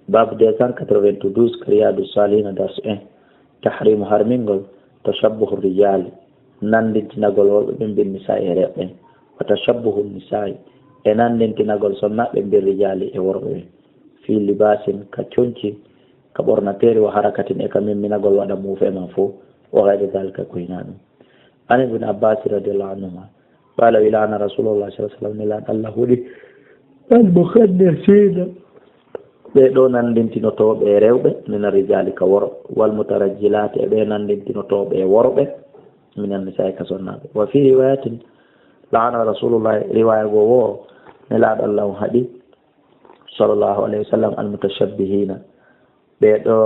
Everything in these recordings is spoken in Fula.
باب 292 رياض الصالحين درس 1 تحريم هرمينغول تشبه الرجال ناندينتينagol worɓe ɓe ɓe nisa'i e reɓɓe wa tashabbuhu nisa'i e nandintinagol sonnaɓe ɓe rijali e worɓe ɓe fi libasin ka conci ka ɓornateeri wa harakatin e ka memminagol waɗa muufe man fo wa gayde dalika ko hina ɗum an ibn abbas radiallahu anhuma qala wilana rasulullah sa sallam nelan allah huɗi almukhannasina ɓe ɗo nandintinotoɓe e rewɓe mina rijali ka worɓe wal mutarajjilati e ɓe nandintinotoɓe e worɓe minan nisa'i ka sonnaɓe wa fi riwayatin la'ana rasulullah riwaya go wo nelaɗo allah haɗi sallllahu alayhi wa sallam almutashabbihina ɓe ɗo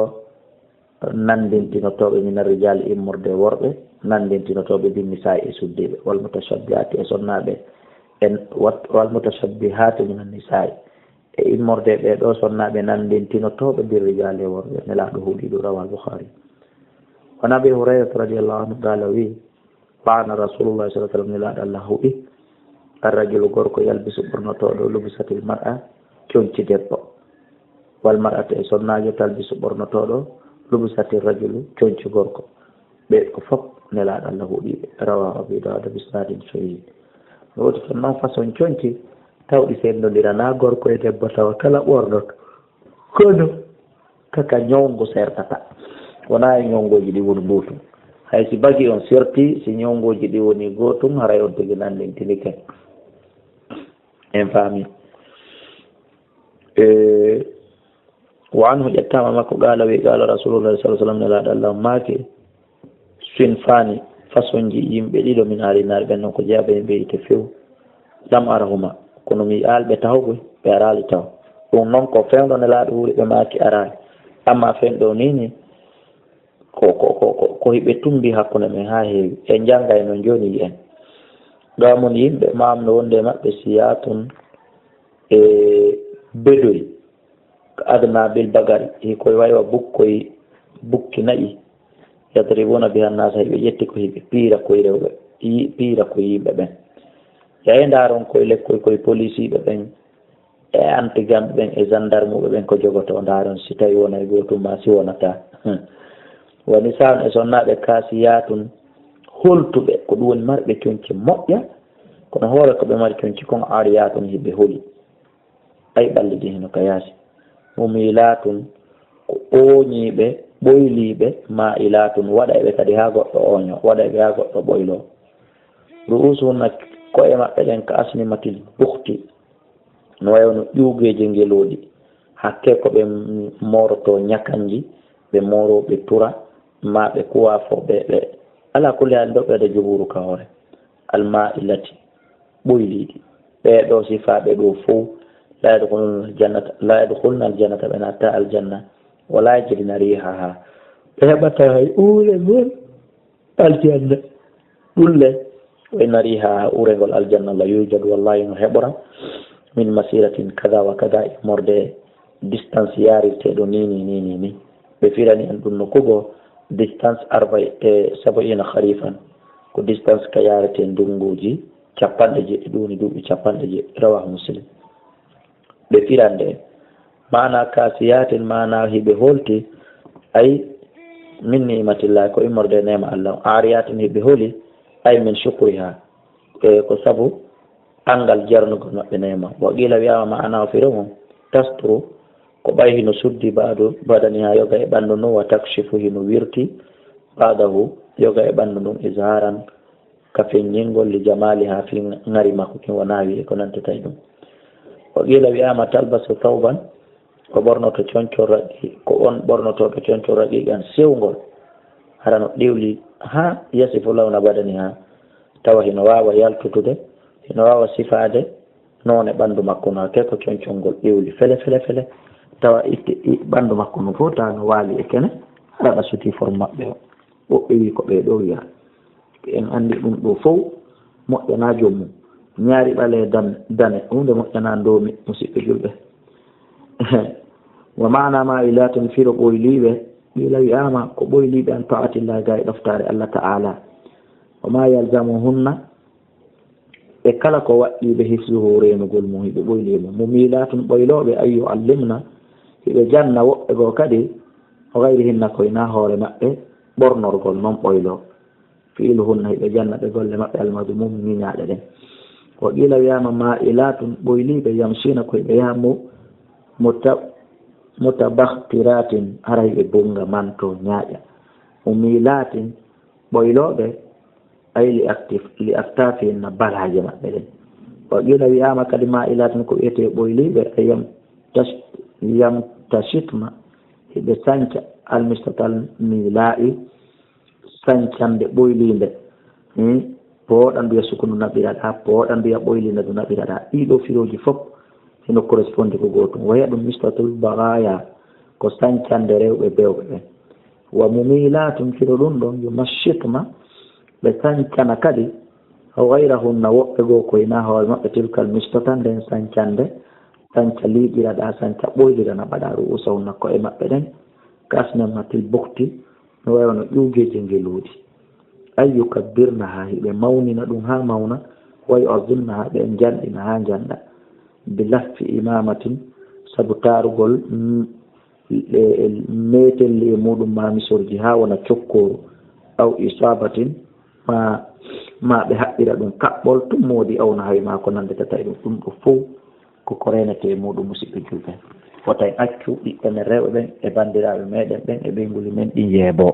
nandintinotoɓe mina rijali immorde worɓe nandintinotoɓe bin nisa'i e suddiɓe wal mutashabbihati e sonnaɓe en wal mutashabbihati minan nisa'i e immorde ɓe ɗo sonnaɓe nandintinotoɓe bir rijali e worɓe nelaɗo huuɗiɗo rawa al-Bukhari wa nabi hurairah radiallahu anhu qala wi la'ana rasulullah sallallahu alaihi wasallam nelaɗo allah huuɗi arrajulu gorko yalbisu ɓornotoɗo lubisatil mar'a conci debbo wal mar'atu e sonnajo talbisu ɓornotoɗo lubisatil rajulu conci gorko ɓe ko fof nelaɗo allah huuɗiɓe rawahu abu dawud bisnadin sahih woti ton noon façon conci tawɗi sendodira na gorko e debbo tawa kala ɓornoto kono kaka ñowngu sertata wona e ñowngoji ɗi woni gotum hay si bagi on serti si ñowngoji ɗi woni gotum haray on tigi nandintini ken en faami wa anhu ƴettama makko qala wi qala rasulullah sa sallam nelaɗo allah maake sinfani façon ji yimɓe ɗiɗo min haalinaari ɓen noon ko jeeɓa e mbeyite few lam arahuma kono mi alɓe tawɓe ɓe arali taw ɗum noon ko fewɗo nelaɗo huuri ɓe maaki arali amma fenɗo nini ko hiɓe tumbi hakkunde men ha heewi e jangga no joni yi en ɗamon yimɓe mamno wonde maɓɓe siyatun e bedoy adna bil bagari hikoye waywa bukki naƴi yadribuna biha nnasa hiɓe ƴetti ko hiɓe piira koye rewɓe piira ko yimɓe ɓen yayi ndaron koye lekkoy koye police ɓe ɓen e antigamɓe ɓen e gendarme ɓe ɓen ko jogoto ndaron si tawi wona e gotum ma si wonata woni san e sonnaɓe kasiyatun holtuɓe ko ɗum woni marɓe conci moƴƴa kono hoore ko ɓe mari conci kon ariyatun hiɓe hooli ay ɓallidi heno ka yaasi mumilatun ko ooñiɓe ɓoyliɓe ma ilatun waɗa eɓe kadi ha goɗɗo oño waɗa eɓe ha goɗɗo ɓoylo ru'usuhunna koye maɓɓe ɗen ka asnimatil buhti no wayno ƴuugeji ngeloɗi hakke ko ɓe moroto ñakanji ɓe moro ɓe tura ma ɓe kuwa fo ɓe ala kulli hal ɗo ɓeɗe joguru ka hoore alma ilati ɓoyliɗi ɓeɗo sifaɓe ɗo fof la yadkhulna aljannata ɓe natta aljanna wala yajidna rihaha ɓe heɓata hay urengol aljanna ɗulle wayna rihaha urengol aljanna la yujad wallahi no heɓora min masiratin kada wa kada e morde distance yariteɗo ni ɓe firani en ɗum no kugo distance 70 harifan ko distance ka yarete ndunguji 90 ɗum woni duuɓi 90 rawahu muslim ɓe firande mana kasiyatin mana hiɓe holti ay min ni'matillahi ko immorde nema allah ariyatin hiɓe hooli ay min shukriha ko sabu angal jarnugol maɓɓe nema wa qila wiyama mana o firomo tastru ko ɓay hino suddi badani ha yoga e ɓandu ndun wa takshifu hino wirti badahu yoga e ɓandu ndun isharan ka feññingol li jamali ha fi ngari makko kin wona wiye ko nantatay ɗum o qila wiyama talbasu tawban ko ɓornoto concol raƴi ko on ɓornotoɓe concol raqiqan sewgol harano ɗiwli ha yasifu lawna badani ha tawa hino wawa yaltutude hino wawa sifade noone ɓandu makko no ke ko concol ngol ɗiwli fele tawa itti ɓandu makko no fof tawa no waali e kene haɗa suti forme maɓɓe o woɓɓe wi ko ɓe ɗo wiya en andi ɗum ɗo fof moƴƴana jommum ñaari ɓale dane hunde moƴƴana ndomi musidɓe julɓe wa mana ma ilatin firo ɓoyliɓe ɓila wiyama ko ɓoyliɓe an taatillahi ga e ɗoftare allah ta'ala wa ma yalzamuhunna e kala ko waɗɗiɓe hifsuhu renugol mum hiɓe ɓoylimo mumilatun ɓoyloɓe ay yuallimna hiɓe janna woɓɓe goo kadi o gayri hinna koyna hoore maɓɓe ɓornorgol noon ɓoylo fiiluhunna hiɓe janna ɓe golle maɓɓe almadumum ñiñaaɗe ɗen o qila wiyama ma'ilatun ɓoyliɓe yamsina koyeɓe yahamo mutabahtiratin hara hiɓe bunga manto ñaaƴa umilatin ɓoyloɓe ay li aktafihinna balaje maɓɓe ɗen o qila wiyama kadi ma'ilatun ko wiyete ɓoyliɓe yam tashitma hiɓe sanca almistatal mila'i sancande ɓoylinde pooɗa mbiya sukunu naɓiraɗa pooɗa mbiya ɓoylinde du naɓiraɗa ɗiɗo firoji fof heno corresponde ko gotum waya ɗum mistatul bagaya ko sancande rewɓe bewɓe ɓen wa mumilatun firo ɗum ɗon yo mashitma ɓe sancana kadi gayrahunna woɓɓe goo koyna hoore maɓɓe tilkal mistata nden sancande sanca liiƴiraɗa sanca ɓoylira naɓaɗa ru'usahunna koye maɓɓe ɗen kasnematil bukti no wayno ƴuugeje ngeluuɗi ay yukabbirna ha hiɓe mawnina ɗum ha mawna way azimna ha ɓe janɗina ha janɗa bi laffi imamatin sabu taarugol metelli e muɗum ma misorji ha wona cokkoru aw isabatin ma ɓe haɓɓira ɗum kaɓɓol tummoodi awna hay ma ko nande tata e ɗum ɗo fof koko renete e muɗum musidɓe julɓe wotay accu ɓiɓɓe men rewɓe ɓen e bandiraɓe meɗen ɓen e ɓeyguli men ɗi yeebo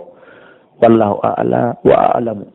wallahu a'la wa a'lamu